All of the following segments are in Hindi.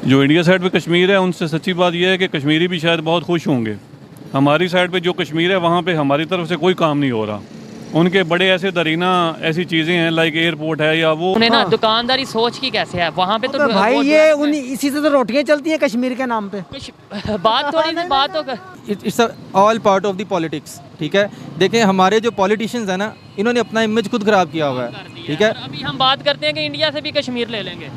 जो इंडिया साइड पे कश्मीर है उनसे सच्ची बात यह है कि कश्मीरी भी शायद बहुत खुश होंगे। हमारी साइड पे जो कश्मीर है वहाँ पे हमारी तरफ से कोई काम नहीं हो रहा। उनके बड़े ऐसे दरीना ऐसी चीज़ें हैं लाइक एयरपोर्ट है या वो उन्हें ना दुकानदारी सोच की कैसे है वहाँ पे, तो भाई वो ये इसी से तो रोटियां चलती हैं कश्मीर के नाम पे। कुछ बात थोड़ी सी बात होकर it's all part of the politics. ठीक है, देखें हमारे जो पॉलिटिशियंस हैं ना, इन्होंने अपना इमेज खुद खराब किया हुआ है। ठीक है, अभी हम बात करते हैं कि इंडिया से भी कश्मीर ले लेंगे।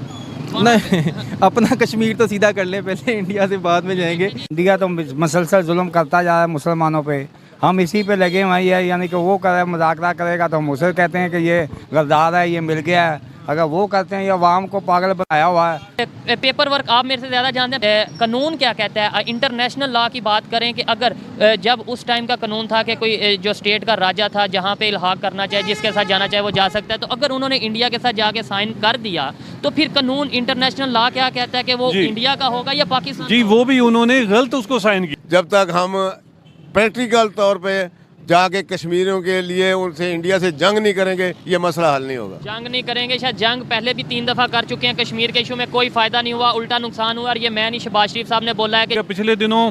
नहीं अपना कश्मीर तो सीधा कर ले, पहले इंडिया से बाद में जाएंगे। इंडिया तो मसलसल जुल्म करता जा रहा है मुसलमानों पे, हम इसी पे लगे हुए हैं। यानी कि वो करे मजाक करेगा तो हम उसे कहते हैं कि ये गद्दार है, ये मिल गया है। अगर वो करते हैं या अवाम को पागल बनाया हुआ है। पेपर वर्क आप मेरे से ज़्यादा जानते हैं, कानून क्या कहता है। इंटरनेशनल लॉ की बात करें कि अगर जब उस टाइम का कानून था कि कोई जो स्टेट का राजा था जहाँ पे इल्हाक करना चाहे, जिसके साथ जाना चाहे वो जा सकता है, तो अगर उन्होंने इंडिया के साथ जाके साइन कर दिया तो फिर कानून इंटरनेशनल लॉ क्या कहता है कि वो इंडिया का होगा या पाकिस्तान? जी वो भी उन्होंने गलत उसको साइन किया। जब तक हम प्रैक्टिकल तौर पे जाके कश्मीरियों के लिए उनसे इंडिया से जंग नहीं करेंगे, ये मसला हल नहीं होगा। जंग नहीं करेंगे, शायद जंग पहले भी 3 दफ़ा कर चुके हैं कश्मीर के इशू में, कोई फ़ायदा नहीं हुआ, उल्टा नुकसान हुआ। और ये मैं नहीं, शहबाज शरीफ साहब ने बोला है कि पिछले दिनों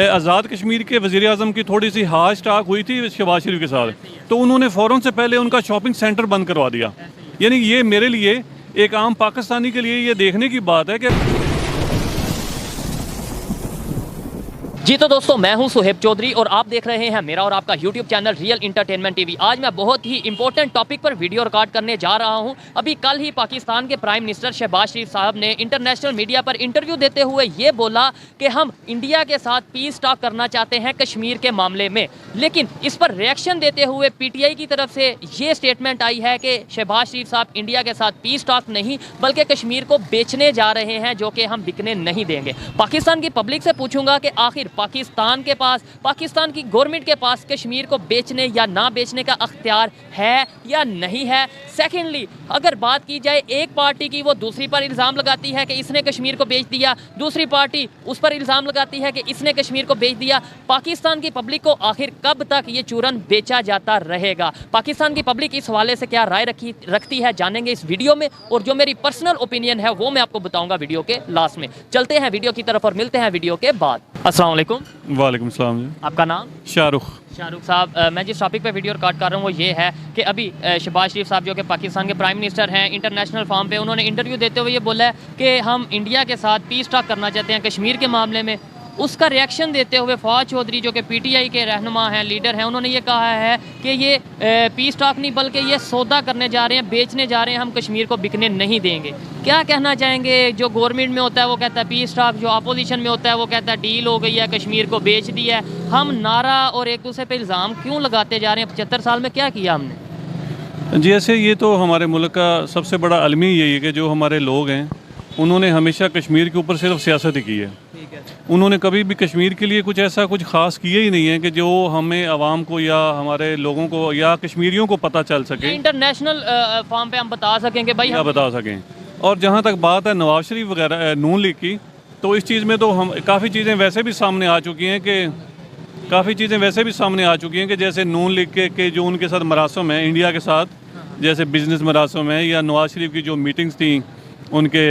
आज़ाद कश्मीर के वज़ीर आज़म की थोड़ी सी हाश टाक हुई थी शहबाज शरीफ के साथ, तो उन्होंने फ़ौरन से पहले उनका शॉपिंग सेंटर बंद करवा दिया। यानी ये मेरे लिए एक आम पाकिस्तानी के लिए ये देखने की बात है कि जी तो दोस्तों, मैं हूं सुहेब चौधरी और आप देख रहे हैं मेरा और आपका YouTube channel real entertainment TV. आज मैं बहुत ही इंपॉर्टेंट टॉपिक पर वीडियो रिकॉर्ड करने जा रहा हूं। अभी कल ही पाकिस्तान के प्राइम मिनिस्टर शहबाज शरीफ साहब ने इंटरनेशनल मीडिया पर इंटरव्यू देते हुए ये बोला कि हम इंडिया के साथ पीस टॉक करना चाहते हैं कश्मीर के मामले में। लेकिन इस पर रिएक्शन देते हुए पीटीआई की तरफ से ये स्टेटमेंट आई है कि शहबाज शरीफ साहब इंडिया के साथ पीस टॉक नहीं बल्कि कश्मीर को बेचने जा रहे हैं, जो कि हम बिकने नहीं देंगे। पाकिस्तान की पब्लिक से पूछूंगा कि आखिर पाकिस्तान के पास, पाकिस्तान की गवर्नमेंट के पास कश्मीर को बेचने या ना बेचने का अख्तियार है या नहीं है। सेकेंडली, अगर बात की जाए एक पार्टी की, वो दूसरी पर इल्ज़ाम लगाती है कि इसने कश्मीर को बेच दिया, दूसरी पार्टी उस पर इल्ज़ाम लगाती है कि इसने कश्मीर को बेच दिया। पाकिस्तान की पब्लिक को आखिर कब तक ये चूरन बेचा जाता रहेगा? पाकिस्तान की पब्लिक इस हवाले से क्या राय रखती है, जानेंगे इस वीडियो में। और जो मेरी पर्सनल ओपिनियन है वो मैं आपको बताऊंगा वीडियो के लास्ट में। चलते हैं वीडियो की तरफ और मिलते हैं वीडियो के बाद। अस्सलाम वालेकुम। वालेकुम सलाम जी। आपका नाम? शाहरुख साहब, मैं जिस टॉपिक पे वीडियो रिकॉर्ड कर रहा हूँ वो ये है कि अभी शहबाज शरीफ साहब जो कि पाकिस्तान के प्राइम मिनिस्टर हैं, इंटरनेशनल फॉर्म पे उन्होंने इंटरव्यू देते हुए ये बोला है कि हम इंडिया के साथ पीस टॉक करना चाहते हैं कश्मीर के मामले में। उसका रिएक्शन देते हुए फवाद चौधरी जो कि पीटीआई के रहनुमा हैं, लीडर हैं, उन्होंने ये कहा है कि ये पीस टॉक नहीं बल्कि ये सौदा करने जा रहे हैं, बेचने जा रहे हैं, हम कश्मीर को बिकने नहीं देंगे। क्या कहना चाहेंगे? जो गवर्नमेंट में होता है वो कहता है पीस टॉक, जो अपोजिशन में होता है वो कहता है डील हो गई है, कश्मीर को बेच दिया है। हम नारा और एक दूसरे पर इल्ज़ाम क्यों लगाते जा रहे हैं? 75 साल में क्या किया हमने? जी ऐसे ये तो हमारे मुल्क का सबसे बड़ा अलमी यही है कि जो हमारे लोग हैं उन्होंने हमेशा कश्मीर के ऊपर सिर्फ सियासत ही की है। उन्होंने कभी भी कश्मीर के लिए कुछ ऐसा कुछ ख़ास किया ही नहीं है कि जो हमें आवाम को या हमारे लोगों को या कश्मीरियों को पता चल सके, इंटरनेशनल फॉर्म पे हम बता सकें कि भाई या बता सकें। और जहाँ तक बात है नवाज शरीफ वगैरह नून लीग की, तो इस चीज़ में तो हम काफ़ी चीज़ें वैसे भी सामने आ चुकी हैं कि जैसे नून लीग के जो उनके साथ मरासम है इंडिया के साथ, जैसे बिजनेस मरासम है, या नवाज शरीफ की जो मीटिंग्स थी उनके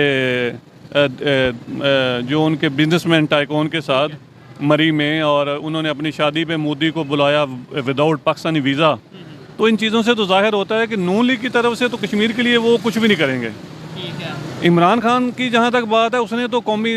जो उनके बिजनेसमैन टाइकून के साथ मरी में, और उन्होंने अपनी शादी पे मोदी को बुलाया विदाउट पाकिस्तानी वीज़ा। तो इन चीज़ों से तो जाहिर होता है कि नून लीग की तरफ से तो कश्मीर के लिए वो कुछ भी नहीं करेंगे। इमरान खान की जहाँ तक बात है, उसने तो कौमी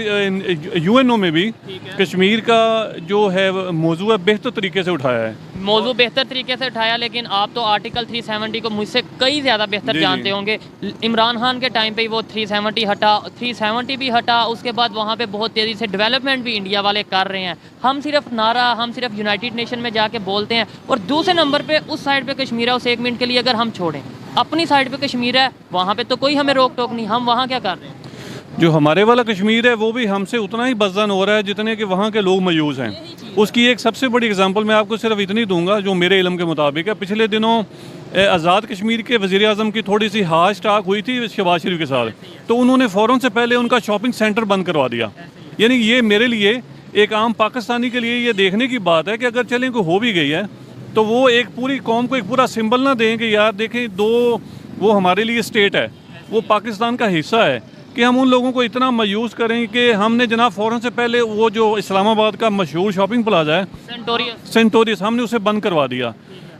यूएनओ में भी कश्मीर का जो है मौजू है बेहतर तरीके से उठाया है। मौजू बेहतर तरीके से उठाया, लेकिन आप तो आर्टिकल 370 को मुझसे कई ज़्यादा बेहतर जानते होंगे। इमरान खान के टाइम पे वो 370 हटा, 370 भी हटा, उसके बाद वहाँ पे बहुत तेज़ी से डेवलपमेंट भी इंडिया वाले कर रहे हैं। हम सिर्फ नारा, हम सिर्फ यूनाइटेड नेशन में जाके बोलते हैं, और दूसरे नंबर पर उस साइड पर कश्मीर है, उस 1 मिनट के लिए अगर हम छोड़ें, अपनी साइड पे कश्मीर है, वहाँ पे तो कोई हमें रोक टोक नहीं, हम वहाँ क्या कर रहे हैं? जो हमारे वाला कश्मीर है वो भी हमसे उतना ही बदजन हो रहा है जितने कि वहाँ के लोग मयूज़ हैं। उसकी एक सबसे बड़ी एग्जांपल मैं आपको सिर्फ इतनी दूंगा जो मेरे इल्म के मुताबिक है। पिछले दिनों आज़ाद कश्मीर के वज़ीर आज़म की थोड़ी सी हाश टाक हुई थी शहबाज शरीफ के साथ, तो उन्होंने फ़ौरन से पहले उनका शॉपिंग सेंटर बंद करवा दिया। यानी ये मेरे लिए एक आम पाकिस्तानी के लिए ये देखने की बात है कि अगर चलें कोई हो भी गई है तो वो एक पूरी कौम को एक पूरा सिंबल ना दें कि यार देखें, वो हमारे लिए स्टेट है, वो पाकिस्तान का हिस्सा है, कि हम उन लोगों को इतना मायूस करें कि हमने जनाब फ़ौरन से पहले वो जो इस्लामाबाद का मशहूर शॉपिंग प्लाजा है सेंटोरियस हमने उसे बंद करवा दिया।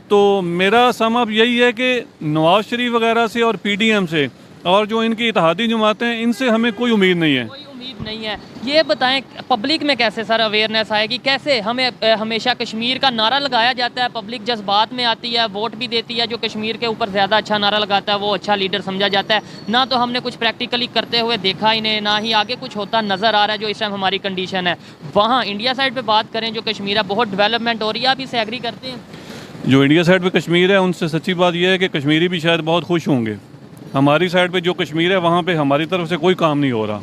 तो मेरा सम अब यही है कि नवाज शरीफ वगैरह से और PDM से और जो इनकी इत्तेहादी जमातें हैं इनसे हमें कोई उम्मीद नहीं है। कोई उम्मीद नहीं है। ये बताएं पब्लिक में कैसे सर अवेयरनेस आएगी, कैसे हमें हमेशा कश्मीर का नारा लगाया जाता है, पब्लिक जज्बात में आती है, वोट भी देती है, जो कश्मीर के ऊपर ज़्यादा अच्छा नारा लगाता है वो अच्छा लीडर समझा जाता है। ना तो हमने कुछ प्रैक्टिकली करते हुए देखा ही नहीं, ना ही आगे कुछ होता नज़र आ रहा है जो इस टाइम हमारी कंडीशन है। वहाँ इंडिया साइड पर बात करें जो कश्मीर है बहुत डेवलपमेंट हो रही है, आप इससे एग्री करते हैं? जो इंडिया साइड पे कश्मीर है उनसे सच्ची बात यह है कि कश्मीरी भी शायद बहुत खुश होंगे। हमारी साइड पे जो कश्मीर है वहाँ पे हमारी तरफ से कोई काम नहीं हो रहा।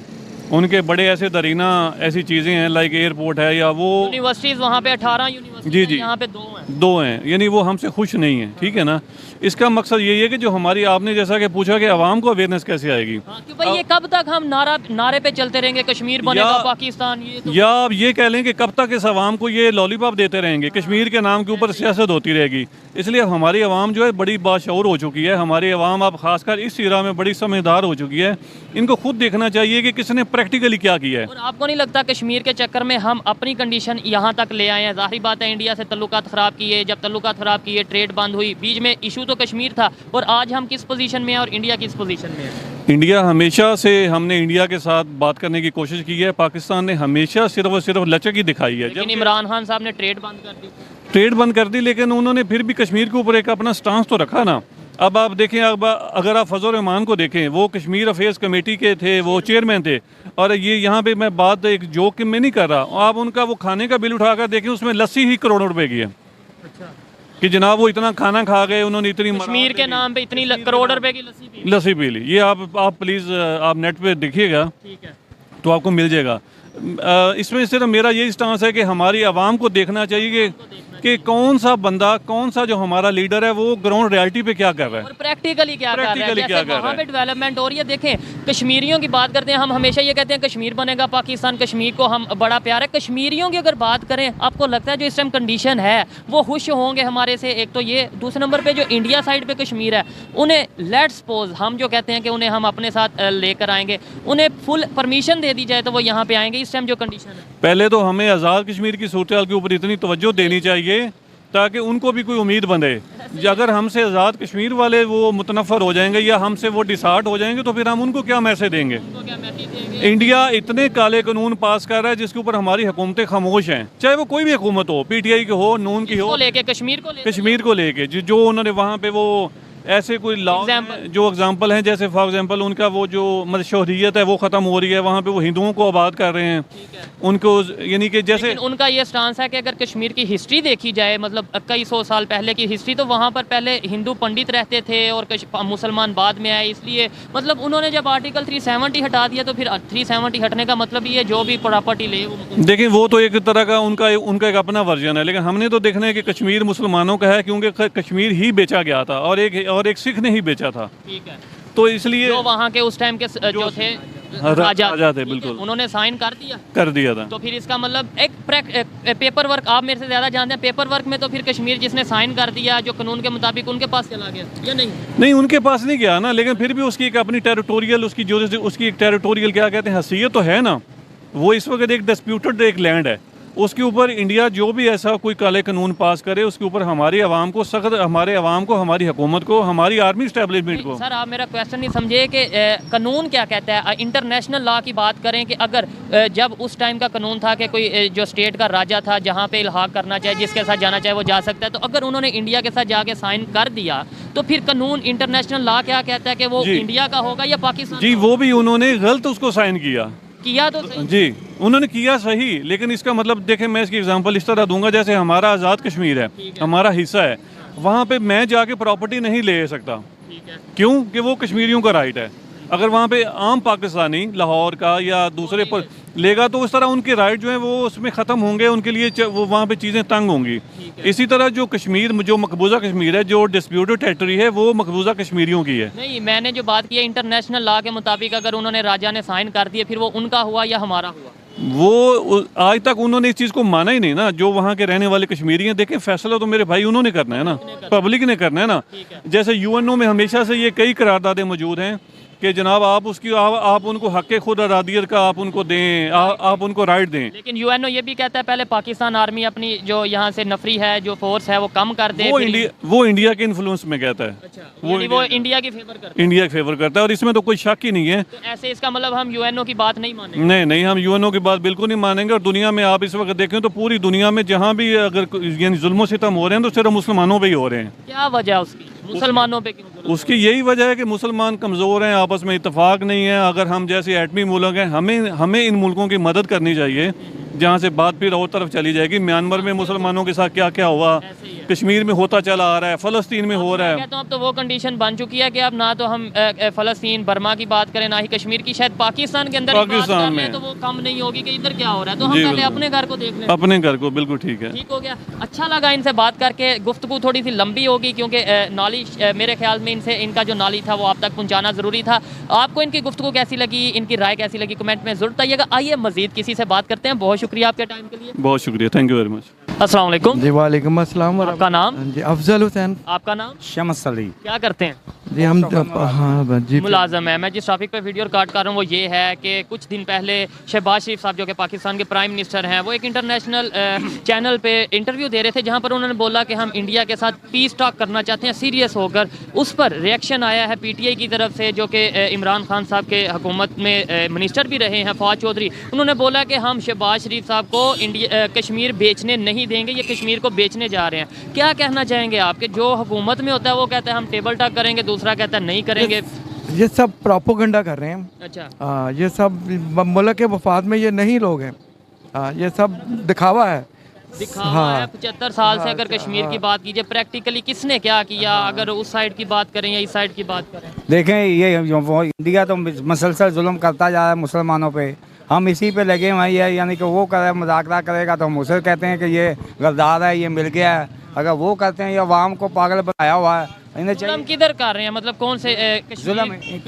उनके बड़े ऐसे दरीना ऐसी चीज़ें हैं लाइक एयरपोर्ट है या वो यूनिवर्सिटीज़ वहाँ पे 18 यूनिवर्सिटी जी यहाँ पे 2 हैं, यानी वो हमसे खुश नहीं है। ठीक है ना, इसका मकसद यही है कि जो हमारी आपने जैसा कि पूछा कि आवाम को अवेयरनेस कैसे आएगी। हाँ, कि भाई ये कब तक हम नारे पे चलते रहेंगे कश्मीर बनेगा पाकिस्तान, ये तो या आप ये कह लें कि कब तक इस आवाम को ये लॉलीपॉप देते रहेंगे, कश्मीर के नाम के ऊपर सियासत होती रहेगी। इसलिए हमारी आवाम जो है बड़ी बाशऊर हो चुकी है। हमारी आवाम अब खासकर इस इरा में बड़ी समझदार हो चुकी है। इनको खुद देखना चाहिए कि किसने प्रैक्टिकली क्या किया है। और आपको नहीं लगता कश्मीर के चक्कर में हम अपनी कंडीशन यहाँ तक ले आए हैं? जाहिर बात है इंडिया से तल्लुकात ख़राब किए, जब तल्लुकात ख़राब किए ट्रेड बंद हुई, बीच में इशू तो कश्मीर था, और आज हम किस पोजीशन में हैं और इंडिया किस पोजीशन में है? इंडिया हमेशा से हमने इंडिया के साथ बात करने की कोशिश की है। पाकिस्तान ने हमेशा सिर्फ और सिर्फ लचक ही दिखाई है। लेकिन इमरान खान साहब ने ट्रेड बंद कर दी। ट्रेड बंद कर दी, लेकिन उन्होंने फिर भी कश्मीर के ऊपर एक अपना स्टांस तो रखा ना। अब आप देखें, अब अगर आप फजल रहमान को देखें, वो कश्मीर अफेयर्स कमेटी के थे, वो चेयरमैन थे। और ये यहाँ पे मैं बात एक जोक में नहीं कर रहा, आप उनका वो खाने का बिल उठाकर देखें, उसमें लस्सी ही करोड़ों रुपए की है। अच्छा, कि जनाब वो इतना खाना खा गए, उन्होंने इतनी कश्मीर के नाम पे इतनी करोड़ रुपए की लस्सी पी ली। ये आप प्लीज़ आप नेट पे देखिएगा, ठीक है, तो आपको मिल जाएगा। इसमें सिर्फ मेरा यही स्टांस है कि हमारी आवाम को देखना चाहिए कि कौन सा बंदा, कौन सा जो हमारा लीडर है वो ग्राउंड रियलिटी पे क्या कर रहा है और प्रैक्टिकली क्या कर रहा है। क्या जैसे कर रहा वहाँ है। पे डेवलपमेंट हो रही है। देखें कश्मीरियों की बात करते हैं, हम हमेशा ये कहते हैं कश्मीर बनेगा पाकिस्तान, कश्मीर को हम बड़ा प्यार है। कश्मीरियों की अगर बात करें, आपको लगता है जो इस टाइम कंडीशन है वो खुश होंगे हमारे से? एक तो ये, दूसरे नंबर पे जो इंडिया साइड पे कश्मीर है, उन्हें लेट्स सपोज हम जो कहते हैं कि उन्हें हम अपने साथ लेकर आएंगे, उन्हें फुल परमिशन दे दी जाए तो वो यहाँ पे आएंगे इस टाइम जो कंडीशन है? पहले तो हमें आज़ाद कश्मीर की सूरत के ऊपर इतनी तवज्जो देनी चाहिए ताकि उनको भी कोई उम्मीद बंधे। अगर हमसे आज़ाद कश्मीर वाले वो मुतनफ़र हो जाएंगे या हमसे वो डिसहार्ट हो जाएंगे तो फिर हम उनको क्या मैसेज देंगे? इंडिया इतने काले कानून पास कर रहा है जिसके ऊपर हमारी हुकूमतें खामोश हैं, चाहे वो कोई भी हुकूमत हो, PTI की हो, नून की हो, लेके कश्मीर को लेके जो उन्होंने वहाँ पे वो ऐसे कोई लॉ जो एग्जाम्पल हैं, जैसे फॉर एग्जाम्पल उनका वो जो मशहूरियत है वो ख़त्म हो रही है, वहाँ पे वो हिंदुओं को आबाद कर रहे हैं उनको, यानी कि जैसे उनका ये स्टांस है कि अगर कश्मीर की हिस्ट्री देखी जाए, मतलब कई 100 साल पहले की हिस्ट्री, तो वहाँ पर पहले हिंदू पंडित रहते थे और मुसलमान बाद में आए। इसलिए मतलब उन्होंने जब आर्टिकल 370 हटा दिया तो फिर 370 हटने का मतलब ये जो भी प्रॉपर्टी ले देखिए वो तो एक तरह का उनका एक अपना वर्जन है। लेकिन हमने तो देखना है कि कश्मीर मुसलमानों का है, क्योंकि कश्मीर ही बेचा गया था और एक सिख ने ही बेचा था। ठीक है, तो इसलिए जो वहाँ के उस टाइम के जो थे राजा थे, बिल्कुल उन्होंने साइन कर दिया था। तो फिर इसका मतलब एक पेपर वर्क, आप मेरे से ज़्यादा जानते हैं, पेपर वर्क में तो फिर कश्मीर जिसने साइन कर दिया जो कानून के मुताबिक उनके पास चला गया या नहीं? उनके पास नहीं गया ना, लेकिन फिर भी उसकी एक अपनी टेरिटोरियल उसकी एक टेरिटोरियल क्या कहते हैं हैसियत तो है ना। वो इस वक्त एक डिस्प्यूटेड एक लैंड है, उसके ऊपर इंडिया जो भी ऐसा कोई काले कानून पास करे उसके ऊपर हमारी आवाम को सख्त, हमारे आवाम को, हमारी हुकूमत को, हमारी आर्मी इस्टेब्लिशमेंट को। सर आप मेरा क्वेश्चन नहीं समझे कि कानून क्या कहता है। इंटरनेशनल लॉ की बात करें कि अगर जब उस टाइम का कानून था कि कोई जो स्टेट का राजा था जहाँ पे इल्हाक करना चाहे, जिसके साथ जाना चाहे वो जा सकता है, तो अगर उन्होंने इंडिया के साथ जाके साइन कर दिया तो फिर कानून इंटरनेशनल लॉ क्या कहता है कि वो इंडिया का होगा या पाकिस्तान? जी वो भी उन्होंने गलत उसको साइन किया तो सही। जी उन्होंने किया सही, लेकिन इसका मतलब देखें, मैं इसकी एग्जांपल इस तरह दूंगा, जैसे हमारा आज़ाद कश्मीर है, हमारा हिस्सा है, वहाँ पे मैं जाके प्रॉपर्टी नहीं ले सकता। क्यों? कि वो कश्मीरियों का राइट है। अगर वहाँ पे आम पाकिस्तानी लाहौर का या दूसरे पर लेगा तो उस तरह उनके राइट जो है वो उसमें ख़त्म होंगे, उनके लिए वो वहाँ पे चीज़ें तंग होंगी। इसी तरह जो कश्मीर, जो मकबूजा कश्मीर है, जो डिस्प्यूटेड टेरिटरी है, वो मकबूजा कश्मीरियों की है। नहीं, मैंने जो बात की है इंटरनेशनल लॉ के मुताबिक अगर उन्होंने राजा ने साइन कर दिए फिर वो उनका हुआ या हमारा हुआ? वो आज तक उन्होंने इस चीज़ को माना ही नहीं ना। जो वहाँ के रहने वाले कश्मीरी हैं, देखें फैसला तो मेरे भाई उन्होंने करना है ना, पब्लिक ने करना है ना। जैसे UNO में हमेशा से ये कई करारदादें मौजूद हैं कि जनाब आप उसकी आप उनको हक़ खुद अरादियत का आप उनको दें, आप उनको राइट दें। लेकिन यूएनओ ये भी कहता है पहले पाकिस्तान आर्मी अपनी जो यहाँ से नफरी है, जो फोर्स है वो कम कर दे। वो इंडिया के इन्फ्लुएंस में कहता है। अच्छा, वो इंडिया की फेवर करता है। इंडिया की फेवर करता है और इसमें तो कोई शक ही नहीं है। तो ऐसे इसका मतलब हम यूएनओ की बात नहीं मानेंगे? नहीं, हम यूएनओ की बात बिल्कुल नहीं मानेंगे। और दुनिया में आप इस वक्त देखें तो पूरी दुनिया में जहाँ भी अगर यानी जुल्म सितम हो रहे हैं तो सिर्फ मुसलमानों पे ही हो रहे हैं। क्या वजह है उसकी, मुसलमानों पे क्यों? उसकी यही वजह है कि मुसलमान कमज़ोर हैं, आपस में इत्तेफाक नहीं है। अगर हम जैसे एटमी मुल्क हैं, हमें इन मुल्कों की मदद करनी चाहिए जहाँ से बात फिर और तरफ चली जाएगी। म्यांमार में मुसलमानों के साथ क्या क्या हुआ, कश्मीर में होता चला आ रहा है, फ़लस्तीन में हो रहा है। तो अब तो वो कंडीशन बन चुकी है कि अब ना तो हम फ़लस्तीन बर्मा की बात करें, ना ही कश्मीर की, शायद पाकिस्तान के अंदर पाकिस्तान में तो वो कम नहीं होगी कि इधर क्या हो रहा है। तो हम पहले अपने घर को देख लें। अपने घर को, बिल्कुल ठीक है, ठीक हो गया। अच्छा लगा इनसे बात करके। गुफ्तगू थोड़ी सी लंबी होगी क्योंकि नॉलेज मेरे ख्याल में इनका जो नॉलेज था वो आप तक पहुँचाना ज़रूरी था। आपको इनकी गुफ्तगू कैसी लगी, इनकी राय कैसी लगी, कमेंट में ज़रूर बताइएगा। आइए मज़ीद किसी से बात करते हैं। बहुत शुक्रिया आपके टाइम के लिए। बहुत शुक्रिया, थैंक यू वेरी मच। अस्सलाम वालेकुम जी वालेकुम अस्सलाम। आपका नाम? जी अफजल हुसैन। आपका नाम? शम्स अली। क्या करते हैं? जी हम हाँ जी मुलाजम है। मैं जिस टॉपिक पे वीडियो रिकॉर्ड कर रहा हूँ वो ये है कि कुछ दिन पहले शहबाज शरीफ साहब जो कि पाकिस्तान के प्राइम मिनिस्टर हैं, वो एक इंटरनेशनल चैनल पे इंटरव्यू दे रहे थे जहाँ पर उन्होंने बोला कि हम इंडिया के साथ पीस टॉक करना चाहते हैं सीरियस होकर। उस पर रिएक्शन आया है पीटीआई की तरफ से, जो कि इमरान खान साहब के हुकूमत में मिनिस्टर भी रहे हैं, फवाद चौधरी। उन्होंने बोला कि हम शहबाज शरीफ साहब को कश्मीर बेचने नहीं देंगे, ये कश्मीर को बेचने जा रहे हैं। क्या कहना चाहेंगे आप कि जो हुकूमत में होता है वो कहता है हम टेबल टॉक करेंगे, दूसरा कहता है नहीं करेंगे? ये सब प्रोपोगंडा कर रहे हैं। अच्छा, ये सब मुल्क के वफाद में ये नहीं लोग हैं। ये सब दिखावा है। दिखावा है। 75 साल से अगर कश्मीर की बात कीजिए, प्रैक्टिकली किसने क्या किया? अगर उस साइड की बात करें या इस साइड की बात करें, देखें ये इंडिया तो मसलसल जुल्म करता जा रहा है मुसलमानों पे। हम इसी पे लगे हुए हैं, यानी कि वो करे मजाकरा करेगा तो हम उसे कहते हैं कि ये गद्दार है, ये मिल गया है। अगर वो करते हैं, ये अवाम को पागल बनाया हुआ है। इन्हें जुल्म किधर कर रहे हैं? मतलब कौन से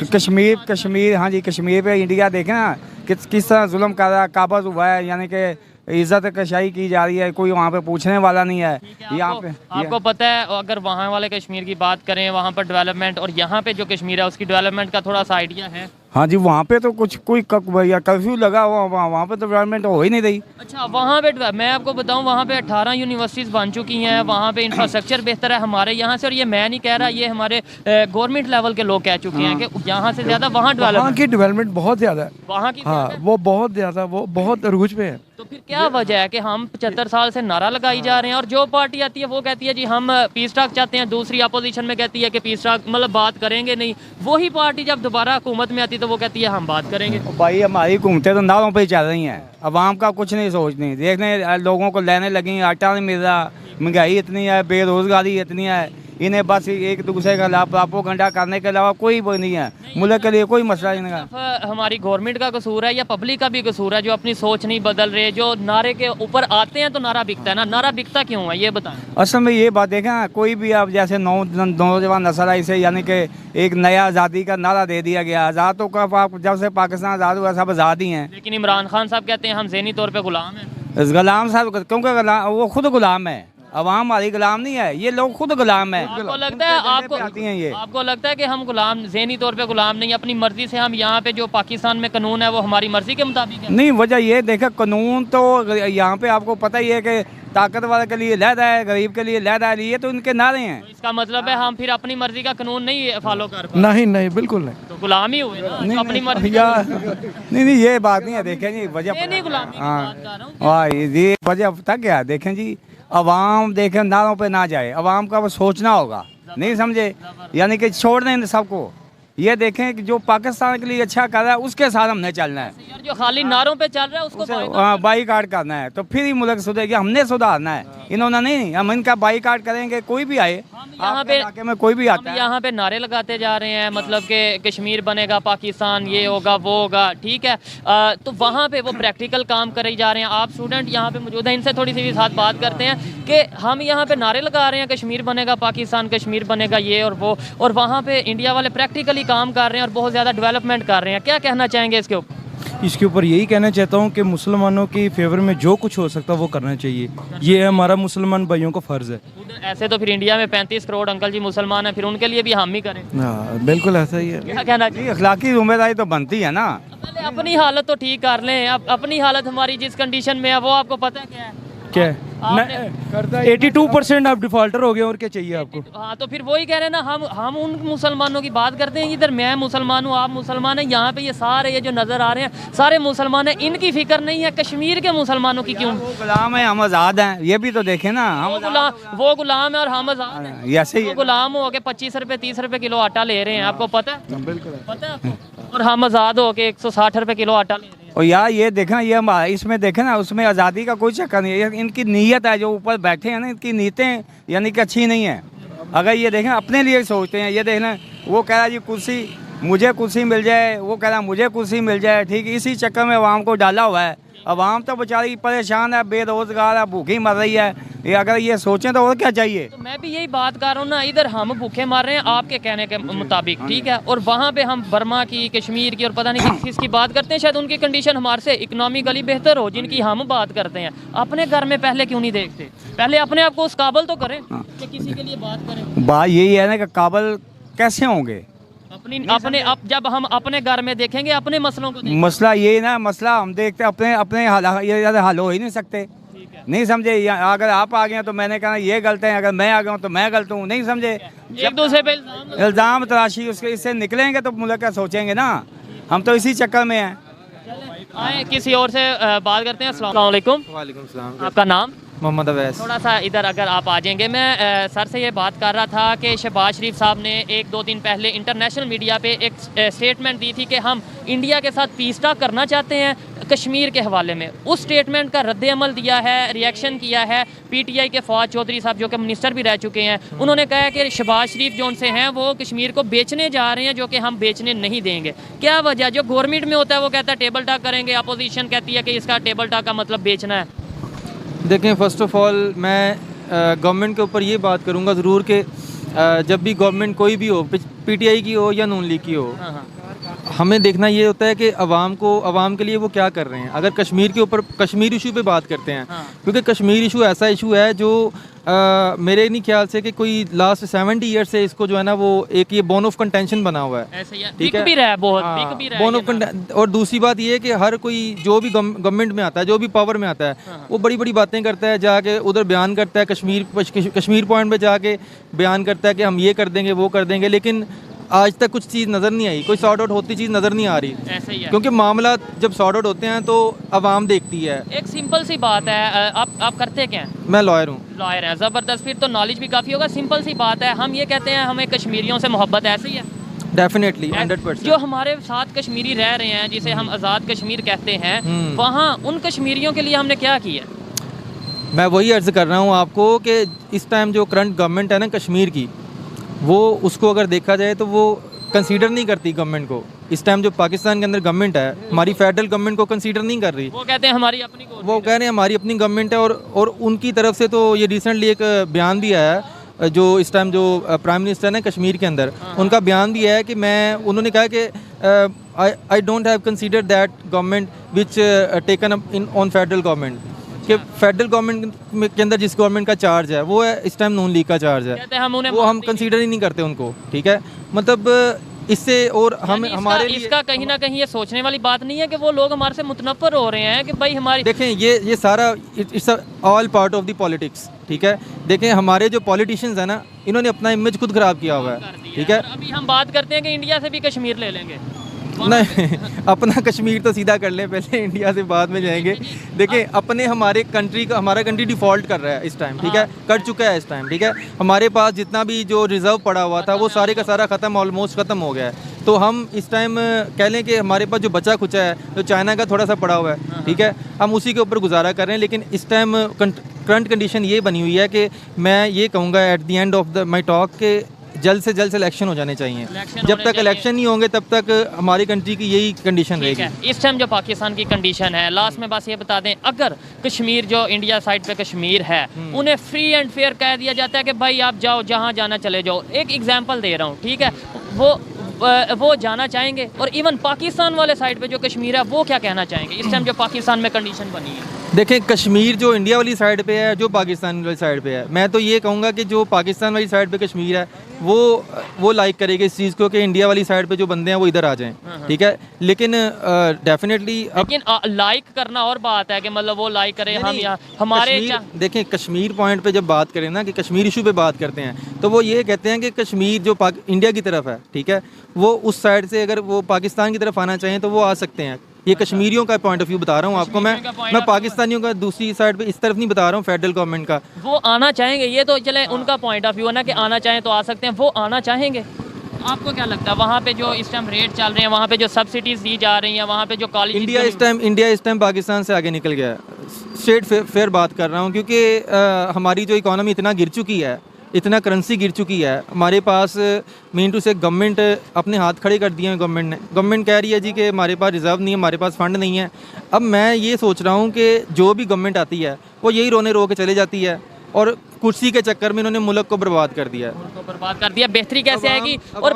कश्मीर, हाँ जी कश्मीर पे इंडिया देखें ना किस तरह जुल्म कर रहा है, काबज हुआ है, यानी कि इज्जत कशाई की जा रही है। कोई वहाँ पे पूछने वाला नहीं है। यहाँ पे आपको पता है अगर वहाँ वाले कश्मीर की बात करें, वहाँ पर डेवलपमेंट और यहाँ पे जो कश्मीर है उसकी डेवलपमेंट का थोड़ा सा आइडिया है? हाँ जी, वहाँ पे तो कुछ कोई कर्फ्यू लगा हुआ, वहाँ पे तो डेवलपमेंट हो ही नहीं रही। अच्छा, वहाँ पे मैं आपको बताऊँ, वहाँ पे 18 यूनिवर्सिटीज़ बन चुकी हैं, वहाँ पे इंफ्रास्ट्रक्चर बेहतर है हमारे यहाँ से। और ये मैं नहीं कह रहा, ये हमारे गवर्नमेंट लेवल के लोग कह चुके हैं कि यहाँ से ज़्यादा वहाँ डेवलपमेंट बहुत ज़्यादा है। वहाँ की हाँ, वो बहुत ज़्यादा, वो बहुत अरूज पे है। तो फिर क्या वजह है कि हम 75 साल से नारा लगाई जा रहे हैं और जो पार्टी आती है वो कहती है जी हम पीस टॉक चाहते हैं, दूसरी अपोजिशन में कहती है कि पीस टॉक मतलब बात करेंगे नहीं। वही पार्टी जब दोबारा हुकूमत में आती है तो वो कहती है हम बात करेंगे। भाई हमारी हुकूमतें तो नारों पे ही चल रही हैं, अवाम का कुछ नहीं सोचनी। देखने लोगों को लेने लगी, आटा नहीं मिल रहा, महंगाई इतनी है, बेरोजगारी इतनी है। इन्हें बस एक दूसरे का प्रोपेगेंडा करने के अलावा कोई वो नहीं है। मुल्क के लिए कोई मसला नहीं है। हमारी गवर्नमेंट का कसूर है या पब्लिक का भी कसूर है जो अपनी सोच नहीं बदल रहे? जो नारे के ऊपर आते हैं तो नारा बिकता है ना, नारा बिकता क्यों है ये बताएं। असल में ये बात देखें, कोई भी आप जैसे नौजवान नस्ल है, इसे यानी कि एक नया आज़ादी का नारा दे दिया गया। आज़ाद तो कब जब से पाकिस्तान आज़ाद हुआ सब आज़ाद ही हैं। लेकिन इमरान खान साहब कहते हैं हम ज़हनी तौर पर गुलाम हैं। गुलाम साहब क्योंकि वो खुद गुलाम है, अवाम हमारी गुलाम नहीं है, ये लोग खुद गुलाम है। आपको लगता है आपको लगता है कि हम गुलाम ज़हनी तौर पे गुलाम नहीं, अपनी मर्जी से हम यहाँ पे जो पाकिस्तान में कानून है वो हमारी मर्जी के मुताबिक है? नहीं, वजह ये देखे कानून तो यहाँ पे आपको पता ही है कि ताकत वाले के लिए लहदा है, गरीब के लिए लहदा है, ये तो इनके नारे हैं। तो इसका मतलब है हम फिर अपनी मर्जी का कानून नहीं फॉलो कर पाए? नहीं बिल्कुल नहीं। तो गुलाम ही हुए ना, तो अपनी मर्जी नहीं ये बात नहीं है। देखें जी वजह, नहीं गुलामी की बात कर रहा हूँ। हाँ ये वजह पता क्या, देखें जी अवाम देखें नारों पे ना जाए, अवाम का वो सोचना होगा, नहीं समझे, यानी कि छोड़ दें सबको। ये देखें कि जो पाकिस्तान के लिए अच्छा कर रहा है उसके साथ हमने चलना है। यार जो खाली नारों पे चल रहा है उसको बाईकाट करना है, तो फिर ही मुल्क सुधरेगा। हमने सुधारना है, इन्होंने नहीं। हम इनका बाईकाट करेंगे, कोई भी आए यहाँ पे इलाके में, कोई भी आता है, यहाँ पे नारे लगाते जा रहे हैं, मतलब कि कश्मीर बनेगा पाकिस्तान, ये होगा वो होगा, ठीक है। तो वहाँ पे वो प्रैक्टिकल काम करे जा रहे हैं। आप स्टूडेंट यहाँ पे मौजूद हैं, इनसे थोड़ी सी भी साथ बात करते हैं कि हम यहाँ पे नारे लगा रहे हैं कश्मीर बनेगा पाकिस्तान, कश्मीर बनेगा ये और वो, और वहाँ पे इंडिया वाले प्रैक्टिकली काम कर रहे हैं और बहुत ज़्यादा डेवलपमेंट कर रहे हैं। क्या कहना चाहेंगे इसके ऊपर? इसके ऊपर यही कहना चाहता हूँ कि मुसलमानों की फेवर में जो कुछ हो सकता है वो करना चाहिए। ये हमारा मुसलमान भाइयों का फ़र्ज़ है। ऐसे तो फिर इंडिया में 35 करोड़ अंकल जी मुसलमान हैं, फिर उनके लिए भी हम ही करें। हाँ बिल्कुल ऐसा ही है। क्या कहना चाहिए? अखलाकी जिम्मेदारी तो बनती है ना। पहले अपनी हालत तो ठीक कर लें। अब अपनी हालत हमारी जिस कंडीशन में है वो आपको पता है क्या है? क्या है? 82% आप डिफॉल्टर हो गए और क्या चाहिए आपको? हाँ तो फिर वही कह रहे हैं ना, हम उन मुसलमानों की बात करते हैं। इधर मैं मुसलमान हूँ, आप मुसलमान हैं, यहाँ पे ये सारे ये जो नज़र आ रहे हैं सारे मुसलमान हैं। इनकी फिक्र नहीं है कश्मीर के मुसलमानों की क्यों? वो गुलाम है, हम आज़ाद हैं, ये भी तो देखें ना। हम वो गुलाम है और हम आज़ाद हैं। ऐसे ही वो गुलाम हो के 25 रुपए 30 रुपए किलो आटा ले रहे हैं, आपको पता है? बिल्कुल पता है आपको? और हम आज़ाद हो के 160 रुपए किलो आटा ले रहे हैं। और यार ये देखना, ये इसमें देखें ना, उसमें आज़ादी का कोई चक्कर नहीं है। इनकी नीयत है, जो ऊपर बैठे हैं ना, इनकी नीयतें यानी कि अच्छी नहीं है। अगर ये देखें अपने लिए सोचते हैं, ये देखना वो कह रहा है जी कुर्सी, मुझे कुर्सी मिल जाए, वो कह रहा है मुझे कुर्सी मिल जाए, ठीक है। इसी चक्कर में अवाम को डाला हुआ है। अवाम तो बेचारी परेशान है, बेरोजगार है, भूखी मर रही है। ये अगर ये सोचें तो और क्या चाहिए? तो मैं भी यही बात कर रहा हूँ ना, इधर हम भूखे मार रहे हैं आपके कहने के मुताबिक, ठीक है, और वहाँ पे हम बर्मा की, कश्मीर की और पता नहीं किस की बात करते हैं। शायद उनकी कंडीशन हमारे से इकोनॉमिकली बेहतर हो, जिनकी हम बात करते हैं। अपने घर में पहले क्यों नहीं देखते? पहले अपने आप को उस काबल तो करें कि किसी के लिए बात करें। बात यही है ना कि काबल कैसे होंगे? जब हम अपने घर में देखेंगे, अपने मसलों को देखेंगे। मसला ये ना, मसला हम देखते अपने हल हो ही नहीं सकते। नहीं समझे? अगर आप आ गए तो मैंने कहा ये गलत है, अगर मैं आ गया हूँ तो मैं गलत हूँ। नहीं समझे? एक दूसरे पे इल्ज़ाम तराशी, उसके इससे निकलेंगे तो मुल्क का सोचेंगे ना। हम तो इसी चक्कर में हैं। आए किसी और से बात करते हैं। अस्सलाम वालेकुम। वालेकुम सलाम। आपका नाम? मोहम्मद अवैस। थोड़ा सा इधर अगर आप आ जाएंगे। मैं सर से ये बात कर रहा था कि शहबाज शरीफ साहब ने 1-2 दिन पहले इंटरनेशनल मीडिया पे एक स्टेटमेंट दी थी कि हम इंडिया के साथ पीस टॉक करना चाहते हैं कश्मीर के हवाले में। उस स्टेटमेंट का रद्द-ए-अमल दिया है, रिएक्शन किया है PTI के फवाद चौधरी साहब, जो कि मिनिस्टर भी रह चुके हैं। उन्होंने कहा है कि शहबाज शरीफ जो उनसे हैं वो कश्मीर को बेचने जा रहे हैं, जो कि हम बेचने नहीं देंगे। क्या वजह? जो गवर्नमेंट में होता है वो कहता है टेबल टॉक करेंगे, अपोजिशन कहती है कि इसका टेबल टॉक का मतलब बेचना है। देखें, फ़र्स्ट ऑफ़ ऑल मैं गवर्नमेंट के ऊपर ये बात करूँगा ज़रूर कि जब भी गवर्नमेंट कोई भी हो, PTI की हो या नून लीग की हो, हमें देखना ये होता है कि अवाम के लिए वो क्या कर रहे हैं। अगर कश्मीर के ऊपर, कश्मीर इशू पे बात करते हैं, क्योंकि कश्मीर इशू ऐसा इशू है जो मेरे नहीं ख्याल से कि कोई लास्ट 70 ईयर से इसको जो है ना वो एक ये बोन ऑफ कंटेंशन बना हुआ है। ठीक है, भी रहा है बहुत, भी रहा है बोन ऑफ। और दूसरी बात ये है कि हर कोई जो भी गवर्नमेंट में आता है, जो भी पावर में आता है, वो बड़ी बड़ी बातें करता है, जाके उधर बयान करता है, कश्मीर पॉइंट पे जाके बयान करता है कि हम ये कर देंगे, वो कर देंगे, लेकिन आज तक कुछ चीज़ नज़र नहीं आई, कोई सॉर्ट आउट होती चीज़ नज़र नहीं आ रही। ऐसे ही है। क्योंकि मामला जब सॉर्ट आउट होते हैं तो आवाम देखती है। एक सिंपल सी बात है, आप करते क्या हैं? मैं लॉयर हूँ। लॉयर हैं, ज़बरदस्त, फिर तो नॉलेज भी काफ़ी होगा। सिंपल सी बात है, हम ये कहते हैं हमें कश्मीरियों से मोहब्बत, ऐसे ही है? डेफिनेटली 100%। जो हमारे साथ कश्मीरी रह रहे हैं, जिसे हम आज़ाद कश्मीर कहते हैं, वहाँ उन कश्मीरियों के लिए हमने क्या किया? मैं वही अर्ज़ कर रहा हूँ आपको कि इस टाइम जो करंट गवर्नमेंट है ना कश्मीर की, वो उसको अगर देखा जाए तो वो कंसीडर नहीं करती गवर्नमेंट को। इस टाइम जो पाकिस्तान के अंदर गवर्नमेंट है, हमारी फेडरल गवर्नमेंट को कंसीडर नहीं कर रही। वो कहते हैं हमारी अपनी, वो कह रहे हैं हमारी अपनी गवर्नमेंट है। और उनकी तरफ से तो ये रिसेंटली एक बयान भी आया है, जो इस टाइम जो प्राइम मिनिस्टर है कश्मीर के अंदर, उनका बयान भी है कि उन्होंने कहा कि I don't have consider that government which taken up in on federal government, कि फेडरल गवर्नमेंट के अंदर जिस गवर्नमेंट का चार्ज है वो है इस टाइम नून लीग का चार्ज है, वो हम कंसीडर ही नहीं करते उनको। ठीक है, मतलब इससे और हम हमारे लिए इसका कहीं ना कहीं ये सोचने वाली बात नहीं है कि वो लोग हमारे से मुतनफ़र हो रहे हैं कि भाई हमारी। देखें, ये सारा it's all part of the politics. ठीक है, देखें हमारे जो पॉलिटिशियंस हैं ना, इन्होंने अपना इमेज खुद खराब किया हुआ है। ठीक है, अभी हम बात करते हैं कि इंडिया से भी कश्मीर ले लेंगे। नहीं, अपना कश्मीर तो सीधा कर लें, पहले इंडिया से बाद में जाएंगे। देखिए अपने हमारा कंट्री डिफ़ॉल्ट कर रहा है इस टाइम। ठीक है, कर चुका है इस टाइम। ठीक है, हमारे पास जितना भी जो रिज़र्व पड़ा हुआ था वो सारे का सारा ख़त्म, ऑलमोस्ट ख़त्म हो गया है। तो हम इस टाइम कह लें कि हमारे पास जो बचा खुचा है, जो चाइना का थोड़ा सा पड़ा हुआ है, ठीक है, हम उसी के ऊपर गुजारा कर रहे हैं। लेकिन इस टाइम करंट कंडीशन ये बनी हुई है कि मैं ये कहूँगा at the end of my talk के जल्द से जल्द इलेक्शन हो जाने चाहिए। जब तक इलेक्शन नहीं होंगे तब तक हमारी कंट्री की यही कंडीशन रहेगी। इस टाइम जो पाकिस्तान की कंडीशन है, लास्ट में बस ये बता दें, अगर कश्मीर जो इंडिया साइड पे कश्मीर है, उन्हें फ्री एंड फेयर कह दिया जाता है कि भाई आप जाओ, जहाँ जाना चले जाओ। एक एग्जांपल दे रहा हूँ, ठीक है, वो जाना चाहेंगे? और इवन पाकिस्तान वाले साइड पे जो कश्मीर है वो क्या कहना चाहेंगे इस टाइम जो पाकिस्तान में कंडीशन बनी है? देखें, कश्मीर जो इंडिया वाली साइड पे है, जो पाकिस्तान वाली साइड पे है, मैं तो ये कहूँगा कि जो पाकिस्तान वाली साइड पे कश्मीर है वो लाइक करेगा इस चीज़ को कि इंडिया वाली साइड पे जो बंदे हैं वो इधर आ जाएं, ठीक है। लेकिन डेफिनेटली लेकिन लाइक करना और बात है कि मतलब वो लाइक करे, हम यहाँ हमारे देखें, कश्मीर पॉइंट पे जब बात करें ना, कि कश्मीर इशू पे बात करते हैं, तो वो ये कहते हैं कि कश्मीर जो इंडिया की तरफ है, ठीक है, वो उस साइड से अगर वो पाकिस्तान की तरफ आना चाहें तो वो आ सकते हैं। ये कश्मीरियों का पॉइंट ऑफ व्यू बता रहा हूँ आपको, मैं पाकिस्तानियों का दूसरी साइड पे इस तरफ नहीं बता रहा हूँ, फेडरल गवर्नमेंट का। वो आना चाहेंगे, ये तो चले उनका पॉइंट ऑफ व्यू है ना कि आना चाहें तो आ सकते हैं, वो आना चाहेंगे। आपको क्या लगता है वहाँ पे जो इस टाइम रेट चल रहे हैं, वहाँ पे जो सब्सिडीज दी जा रही हैं, वहाँ पे जो कॉलेज इंडिया इस टाइम पाकिस्तान से आगे निकल गया है। स्ट्रेट फेयर बात कर रहा हूँ, क्योंकि हमारी जो इकोनॉमी इतना गिर चुकी है, इतना करेंसी गिर चुकी है, हमारे पास मीन टू से गवर्नमेंट अपने हाथ खड़े कर दिए हैं। गवर्नमेंट कह रही है जी कि हमारे पास रिजर्व नहीं है, हमारे पास फंड नहीं है। अब मैं ये सोच रहा हूँ कि जो भी गवर्नमेंट आती है वो यही रोने रो के चले जाती है, और कुर्सी के चक्कर में इन्होंने मुल्क को बर्बाद कर दिया बेहतरी कैसे आएगी? और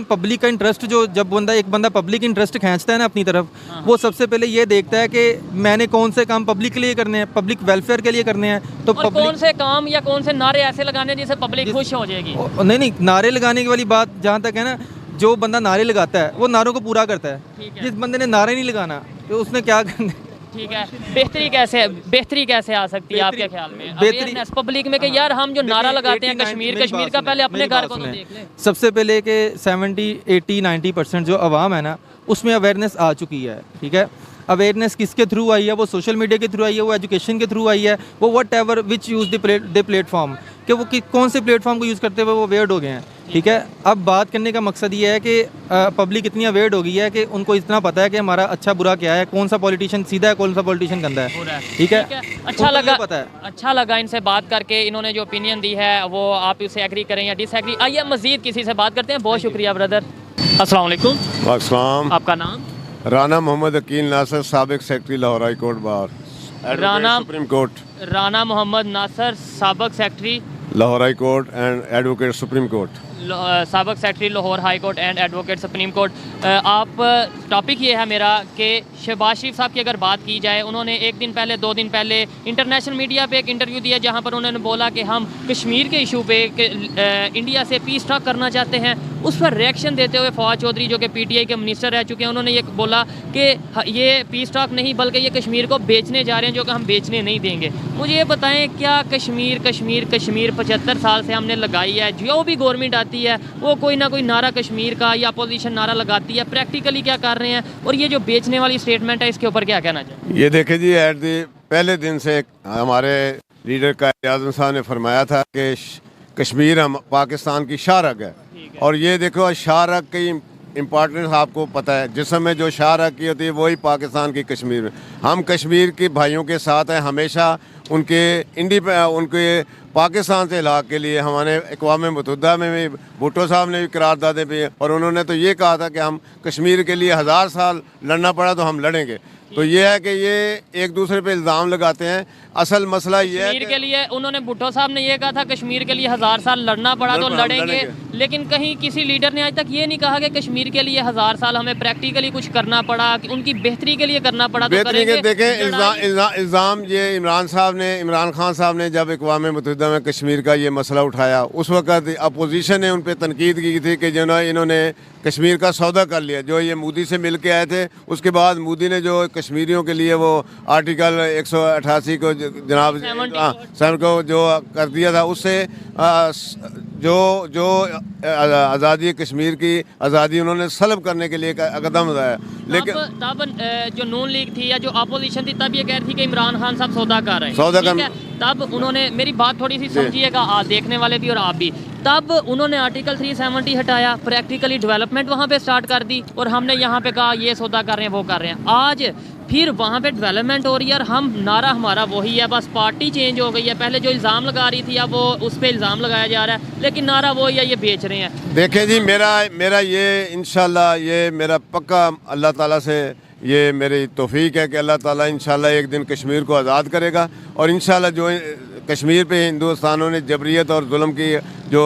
पब्लिक का इंटरेस्ट, जो जब एक बंदा पब्लिक इंटरेस्ट खींचता है ना अपनी तरफ, वो सबसे पहले ये देखता है कि मैंने कौन से काम पब्लिक के लिए करने हैं, पब्लिक वेलफेयर के लिए करने हैं। तो कौन से काम या कौन से नारे ऐसे लगाने जिससे पब्लिक खुश हो जाएगी? नहीं, नारे लगाने की वाली बात जहाँ तक है ना, जो बंदा नारे लगाता है वो नारों को पूरा करता है। जिस बंदे ने नारे नहीं लगाना तो उसने क्या करना? ठीक है, बेहतरी कैसे आ सकती है आपके ख्याल में अवेयरनेस पब्लिक में कि यार हम जो नारा लगाते हैं कश्मीर का पहले अपने घर को तो देख लें। सबसे पहले कि 70-80-90% जो आवाम है ना, उसमें अवेयरनेस आ चुकी है, ठीक है। अवेयरनेस किसके थ्रू आई है? वो सोशल मीडिया के थ्रू आई है, वो एजुकेशन के थ्रू आई है, वो what ever which use the platform, कि वो कौन से प्लेटफॉर्म को यूज़ करते हुए वो अवेयर्ड हो गए हैं, ठीक है। अब बात करने का मकसद ये है कि पब्लिक इतनी अवेयर्ड हो गई है कि उनको इतना पता है कि हमारा अच्छा बुरा क्या है, कौन सा पॉलिटिशियन सीधा है, कौन सा पॉलिटिशियन गंदा है, ठीक है। अच्छा लगा इनसे बात करके, इन्होंने जो ओपिनियन दी है वो आप उससे एग्री करें या डिसएग्री। आइए मजीद किसी से बात करते हैं। बहुत शुक्रिया ब्रदर। अस्सलाम वालेकुम। वालेकुम। आपका नाम? राना मोहम्मद अकील नासर, साबिक secretary Lahore High Court bar, Supreme Court. Rana Mohammad Nasir, साबिक secretary Lahore High Court and advocate Supreme Court, साबिक secretary Lahore High Court and advocate Supreme Court. आप टॉपिक ये है मेरा कि शहबाज शरीफ साहब की अगर बात की जाए, उन्होंने 1 दिन पहले 2 दिन पहले इंटरनेशनल मीडिया पे एक इंटरव्यू दिया जहां पर उन्होंने बोला कि हम कश्मीर के इशू पे इंडिया से पीस टॉक करना चाहते हैं। उस पर रिएक्शन देते हुए फवाद चौधरी जो कि पीटीआई के मिनिस्टर रह चुके हैं, उन्होंने ये बोला कि ये पीस टॉक नहीं बल्कि ये कश्मीर को बेचने जा रहे हैं, जो कि हम बेचने नहीं देंगे। मुझे ये बताएं, क्या कश्मीर 75 साल से हमने लगाई है, जो भी गवर्नमेंट आती है वो कोई ना कोई नारा कश्मीर का या अपोजिशन नारा लगाती है, प्रैक्टिकली क्या कर रहे हैं? और ये जो बेचने वाली स्टेटमेंट है इसके ऊपर क्या कहना चाहिए? ये देखे जी, पहले दिन से हमारे लीडर का आज़म साहब ने फरमाया था कि कश्मीर हम पाकिस्तान की शाहरग है, और ये देखो शाहरग की इम्पोर्टेंस आपको पता है। जिस समय जो शाहरग की होती है वही पाकिस्तान की कश्मीर में। हम कश्मीर के भाइयों के साथ हैं, हमेशा उनके पाकिस्तान से इलाक़ के लिए हमारे अक़वाम मुत्तहिदा में भी भुट्टो साहब ने भी करारदादें दी, और उन्होंने तो ये कहा था कि हम कश्मीर के लिए 1000 साल लड़ना पड़ा तो हम लड़ेंगे। तो ये है कि ये एक दूसरे पे इल्ज़ाम लगाते हैं। असल मसला ये है कश्मीर के लिए उन्होंने भुट्टो साहब ने ये कहा था कश्मीर के लिए 1000 साल लड़ना पड़ा तो लड़ेंगे, लेकिन कहीं किसी लीडर ने आज तक ये नहीं कहा कि कश्मीर के लिए 1000 साल हमें प्रैक्टिकली कुछ करना पड़ा, उनकी बेहतरी के लिए करना पड़ा तो करेंगे। देखें, इल्ज़ाम ये इमरान खान साहब ने जब अक़वाम मुत्तहिदा में कश्मीर का ये मसला उठाया, उस वक्त अपोजिशन ने उन पर तनकीद की थी कि जो इन्होंने कश्मीर का सौदा कर लिया। जो ये मोदी से मिल के आए थे, उसके बाद मोदी ने जो कश्मीरियों के लिए वो आर्टिकल 188 को जनाब 70 को जो कर दिया था, उससे जो आज़ादी कश्मीर की आज़ादी उन्होंने सलब करने के लिए कदम उठाया। लेकिन तब जो नून लीग थी या जो अपोजिशन थी तब ये कह रही थी कि इमरान खान साहब सौदा कर रहे हैं, तब उन्होंने, मेरी बात थोड़ी सी समझिएगा, देखने वाले भी और आप भी, तब उन्होंने आर्टिकल 370 हटाया, प्रैक्टिकली डेवलपमेंट वहाँ पे स्टार्ट कर दी, और हमने यहाँ पे कहा ये सौदा कर रहे हैं वो कर रहे हैं। आज फिर वहाँ पे डेवलपमेंट हो रही है और हम नारा हमारा वही है, बस पार्टी चेंज हो गई है। पहले जो इल्ज़ाम लगा रही थी अब वो उस पर इल्ज़ाम लगाया जा रहा है, लेकिन नारा वही है, ये बेच रहे हैं। देखें जी, मेरा ये इंशाल्लाह, ये मेरा पक्का अल्लाह ताला से ये मेरी तौफीक है कि अल्लाह ताला इंशाल्लाह एक दिन कश्मीर को आज़ाद करेगा, और इंशाल्लाह जो कश्मीर पे हिंदुस्तानों ने जबरियत और जुल्म की जो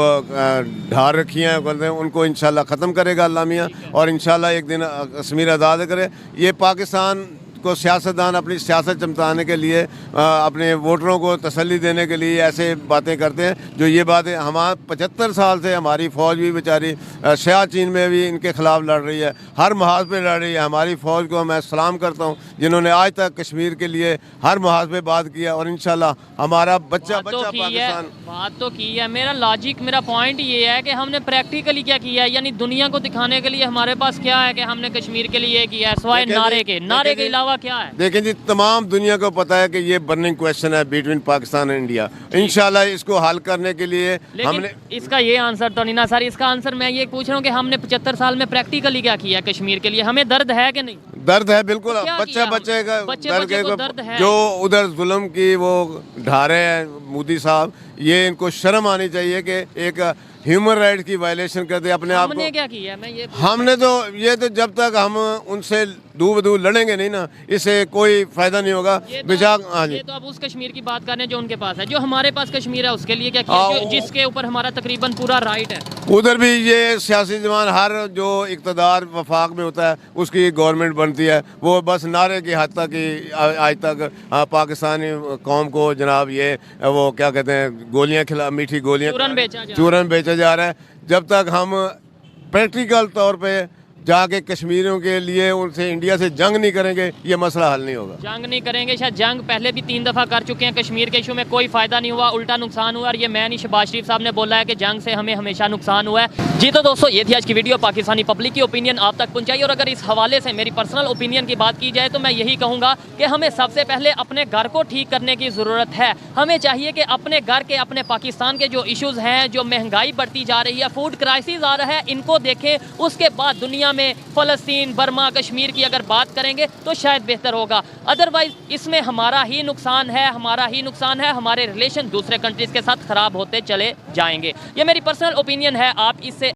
ढार रखी हैं कहते हैं, उनको इंशाल्लाह ख़त्म करेगा अल्लाह मियाँ, और इंशाल्लाह एक दिन कश्मीर आज़ाद करे। ये पाकिस्तान को सियासतदान अपनी सियासत चमकाने के लिए अपने वोटरों को तसल्ली देने के लिए ऐसे बातें करते हैं। जो ये बातें हमारे 75 साल से हमारी फ़ौज भी बेचारी सियाचिन में भी इनके ख़िलाफ़ लड़ रही है, हर महाज पे लड़ रही है। हमारी फ़ौज को मैं सलाम करता हूँ जिन्होंने आज तक कश्मीर के लिए हर महाज पे बात किया, और इंशाल्लाह हमारा बच्चा पाकिस्तान बात तो की है। मेरा लॉजिक, मेरा पॉइंट ये है कि हमने प्रैक्टिकली क्या किया है, यानी दुनिया को दिखाने के लिए हमारे पास क्या है कि हमने कश्मीर के लिए किया है, सिवाय नारे के अलावा क्या है? देखें जी, तमाम दुनिया को पता है कि ये बर्निंग क्वेश्चन है बिटवीन पाकिस्तान और इंडिया। इंशाल्लाह इसको हल करने के लिए हमने इसका ये आंसर तो नहीं ना सर, इसका आंसर मैं ये पूछ रहा हूँ कि हमने 75 साल में प्रैक्टिकली क्या किया है कश्मीर के लिए? हमें दर्द है कि नहीं? दर्द है बिल्कुल, बच्चे को दर्द है। जो उधर जुल्म की वो ढारे हैं मोदी साहब, ये इनको शर्म आनी चाहिए कि एक ह्यूमन राइट की वायलेशन करते अपने आप को। हमने क्या किया? मैं ये हमने तो ये तो जब तक हम उनसे दूर लड़ेंगे नहीं ना, इससे कोई फायदा नहीं होगा। हाँ जी, ये तो अब उस कश्मीर की बात कर रहे हैं जो उनके पास है, जो हमारे पास कश्मीर है उसके लिए क्या किया, जिसके ऊपर हमारा तकरीबन पूरा राइट है। उधर भी ये सियासी जमान हर जो इक़्तिदार वफाक में होता है उसकी गवर्नमेंट बनती है, वो बस नारे की हद तक ही आज तक पाकिस्तानी कौम को जनाब ये वो क्या कहते हैं गोलियां खिला, मीठी गोलियां चूरन बेचा जा रहा है। जब तक हम प्रैक्टिकल तौर पे जाके कश्मीरियों के लिए उनसे इंडिया से जंग नहीं करेंगे, ये मसला हल नहीं होगा। जंग नहीं करेंगे, शायद जंग पहले भी 3 दफ़ा कर चुके हैं कश्मीर के इशू में, कोई फ़ायदा नहीं हुआ, उल्टा नुकसान हुआ। और ये मैं नहीं, शहबाज शरीफ साहब ने बोला है कि जंग से हमें हमेशा नुकसान हुआ है। जी तो दोस्तों, ये थी आज की वीडियो, पाकिस्तानी पब्लिक की ओपिनियन आप तक पहुँचाई। और अगर इस हवाले से मेरी पर्सनल ओपिनियन की बात की जाए तो मैं यही कहूँगा कि हमें सबसे पहले अपने घर को ठीक करने की ज़रूरत है। हमें चाहिए कि अपने घर के, अपने पाकिस्तान के जो इशूज़ हैं, जो महंगाई बढ़ती जा रही है, फूड क्राइसिस आ रहा है, इनको देखें। उसके बाद दुनिया में फ़लस्तीन, बर्मा, कश्मीर की अगर बात करेंगे तो शायद बेहतर होगा। अदरवाइज इसमें हमारा ही नुकसान है, हमारे रिलेशन दूसरे कंट्रीज़ के साथ ख़राब होते चले जाएंगे। ये मेरी पर्सनल ओपिनियन है, आप इससे